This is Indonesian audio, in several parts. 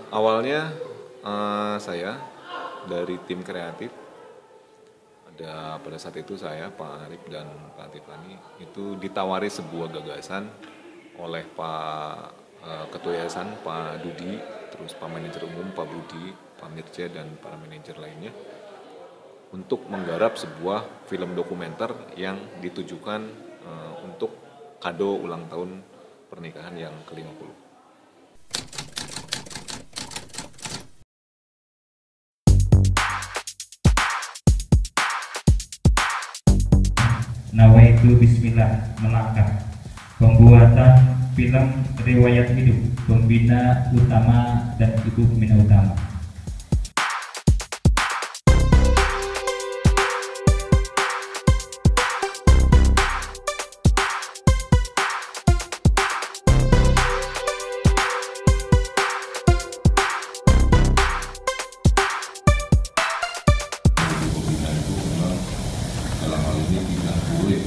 Awalnya saya dari tim kreatif, ada pada saat itu saya, Pak Arif dan Pak Tifani itu ditawari sebuah gagasan oleh Pak Ketua Yayasan, Pak Dudi, terus Pak Manajer Umum, Pak Budi, Pak Mirja dan para manajer lainnya untuk menggarap sebuah film dokumenter yang ditujukan untuk kado ulang tahun pernikahan yang ke-50. Nawaitu Bismillah melangkah pembuatan film riwayat hidup pembina utama dan ibu pembina utama. Dalam hal ini tidak boleh,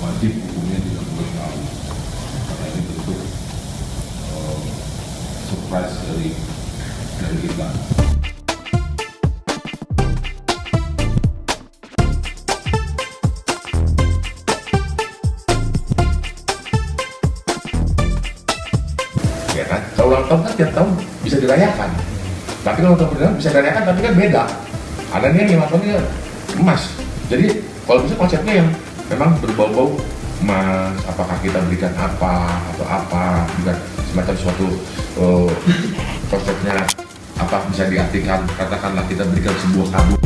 wajib hukumnya tidak boleh tahu, karena ini bentuk surprise dari kita. Ya kan, kalau ulang tahun kan tiap tahun bisa dirayakan, tapi kalau tahun beneran bisa dirayakan, tapi kan beda. Ada nih yang ulang tahunnya emas. Jadi kalau bisa konsepnya yang memang berbau-bau emas, apakah kita berikan apa atau apa, bukan semacam suatu konsepnya apa bisa diartikan, katakanlah kita berikan sebuah kado.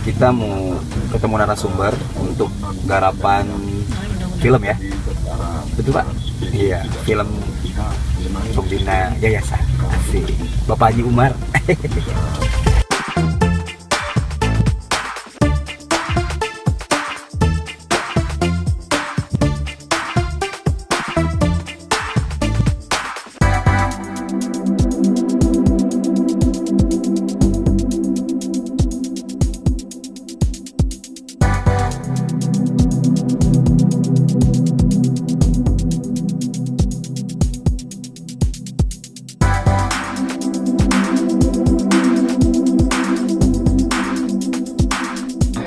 Kita mau ketemu narasumber untuk garapan film ya, betul Pak? Iya, film pembina yayasan. Asik, Bapak Haji Umar.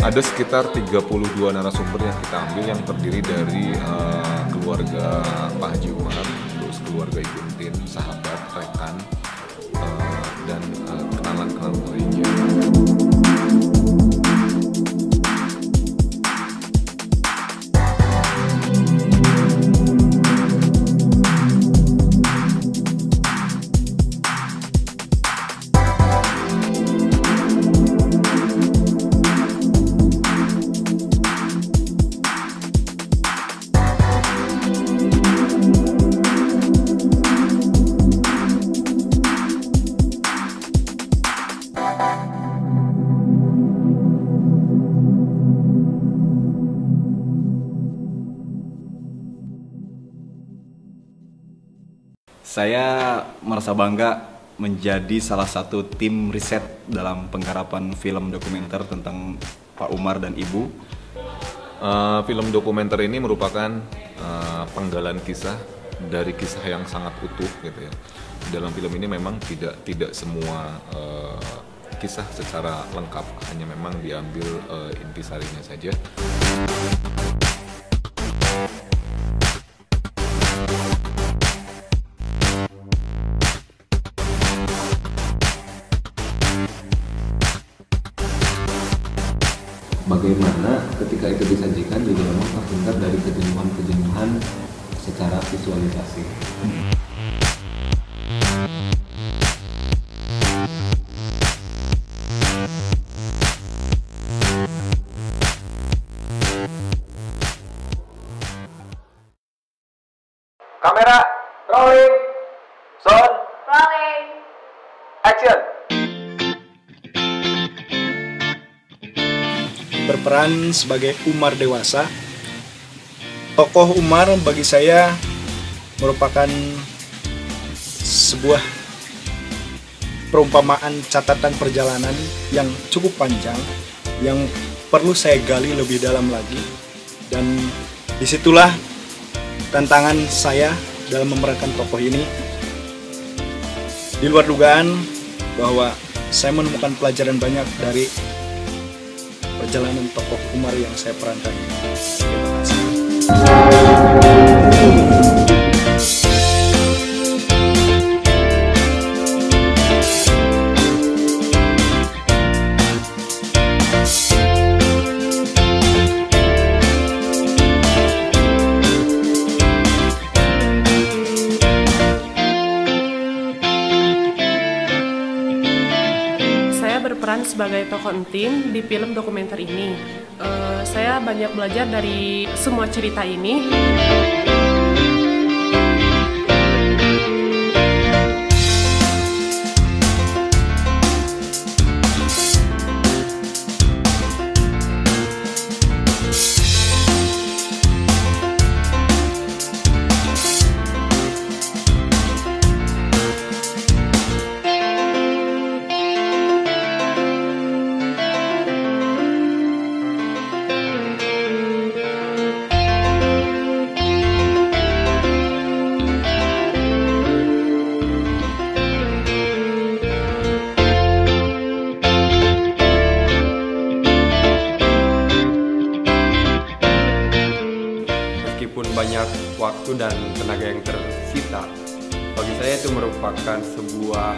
Ada sekitar 32 narasumber yang kita ambil yang terdiri dari keluarga Pak Haji Umar, terus keluarga Ibu Entin, sahabat, rekan, dan kenalan-kenalan lainnya. Saya merasa bangga menjadi salah satu tim riset dalam penggarapan film dokumenter tentang Pak Umar dan Ibu. Film dokumenter ini merupakan penggalan kisah dari kisah yang sangat utuh gitu ya. Dalam film ini memang tidak semua kisah secara lengkap, hanya memang diambil intisarinya saja. Bagaimana ketika itu disajikan juga memang terhindar dari kejenuhan-kejenuhan secara visualisasi. Kamera, rolling, sound, Rolling. action. Berperan sebagai Umar dewasa. Tokoh Umar bagi saya merupakan sebuah perumpamaan catatan perjalanan yang cukup panjang yang perlu saya gali lebih dalam lagi, dan disitulah tantangan saya dalam memerankan tokoh ini. Di luar dugaan bahwa saya menemukan pelajaran banyak dari perjalanan tokoh Umar yang saya perankan. Terima kasih. Saya berperan sebagai tokoh Entin di film dokumenter ini. Saya banyak belajar dari semua cerita ini. Meskipun banyak waktu dan tenaga yang tersita, bagi saya itu merupakan sebuah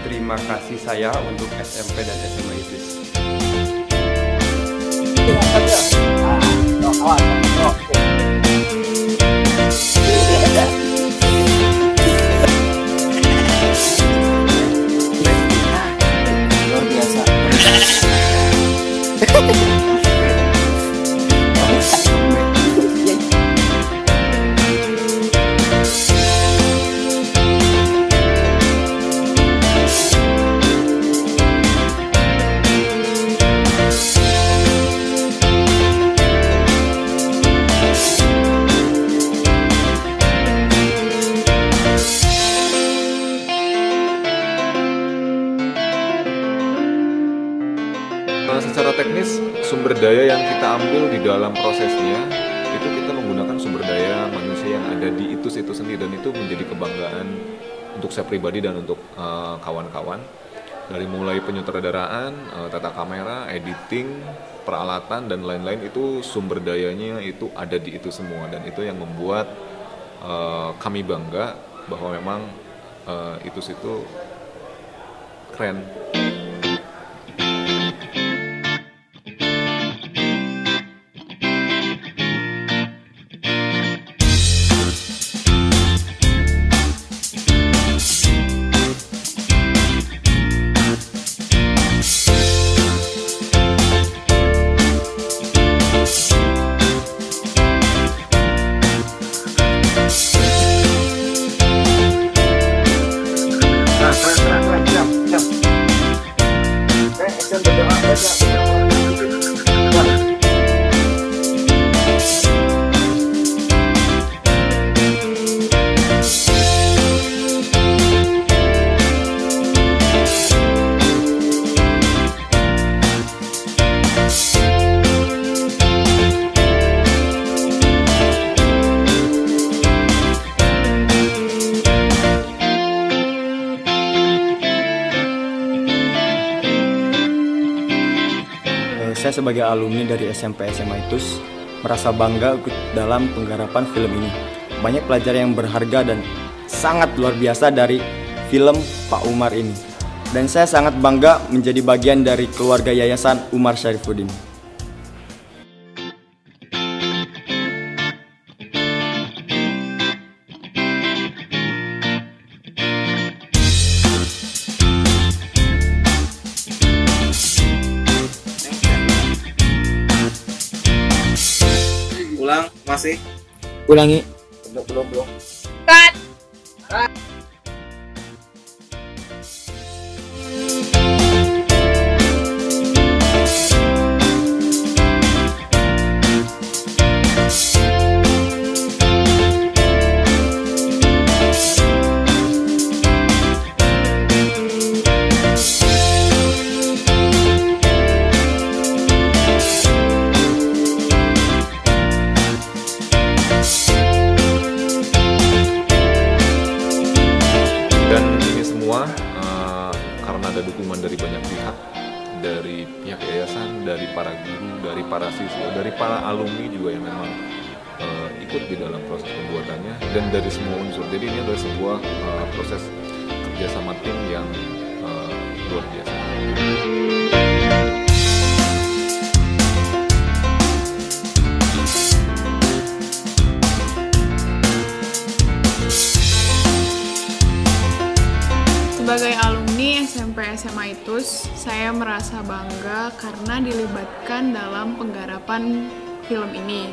terima kasih saya untuk SMP dan SMA itu. Luar biasa. Secara teknis, sumber daya yang kita ambil di dalam prosesnya itu kita menggunakan sumber daya manusia yang ada di ITUS itu sendiri, dan itu menjadi kebanggaan untuk saya pribadi dan untuk kawan-kawan. Dari mulai penyutradaraan, tata kamera, editing, peralatan dan lain-lain, itu sumber dayanya itu ada di itu semua, dan itu yang membuat kami bangga bahwa memang ITUS itu keren. Saya sebagai alumni dari SMP SMA ITUS merasa bangga ikut dalam penggarapan film ini. Banyak pelajaran yang berharga dan sangat luar biasa dari film Pak Umar ini. Dan saya sangat bangga menjadi bagian dari keluarga Yayasan Umar Syarifuddin. Ulang, masih. Ulangi. Belum. Cut! pihak, dari pihak yayasan, dari para guru, dari para siswa, dari para alumni juga yang memang ikut di dalam proses pembuatannya, dan dari semua unsur. Jadi ini adalah sebuah proses kerjasama tim yang luar biasa. Sebagai alumni SMP SMA ITUS, saya merasa bangga karena dilibatkan dalam penggarapan film ini.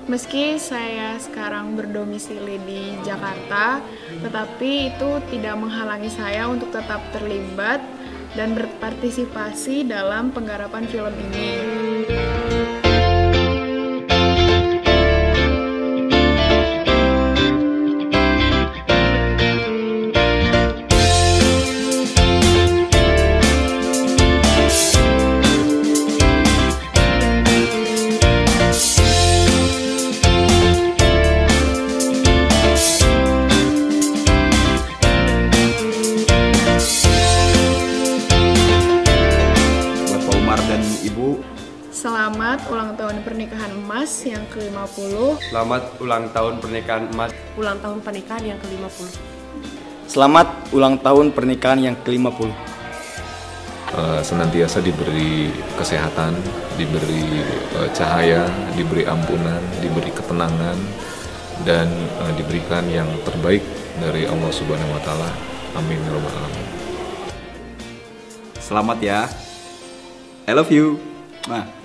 Meski saya sekarang berdomisili di Jakarta, tetapi itu tidak menghalangi saya untuk tetap terlibat dan berpartisipasi dalam penggarapan film ini. Selamat ulang tahun pernikahan emas yang ke-50. Selamat ulang tahun pernikahan emas. Ulang tahun pernikahan yang ke-50. Selamat ulang tahun pernikahan yang ke-50. Senantiasa diberi kesehatan, diberi cahaya, diberi ampunan, diberi ketenangan, dan diberikan yang terbaik dari Allah Subhanahu wa Ta'ala. Amin ya rabbal alamin. Selamat ya. I love you. Nah.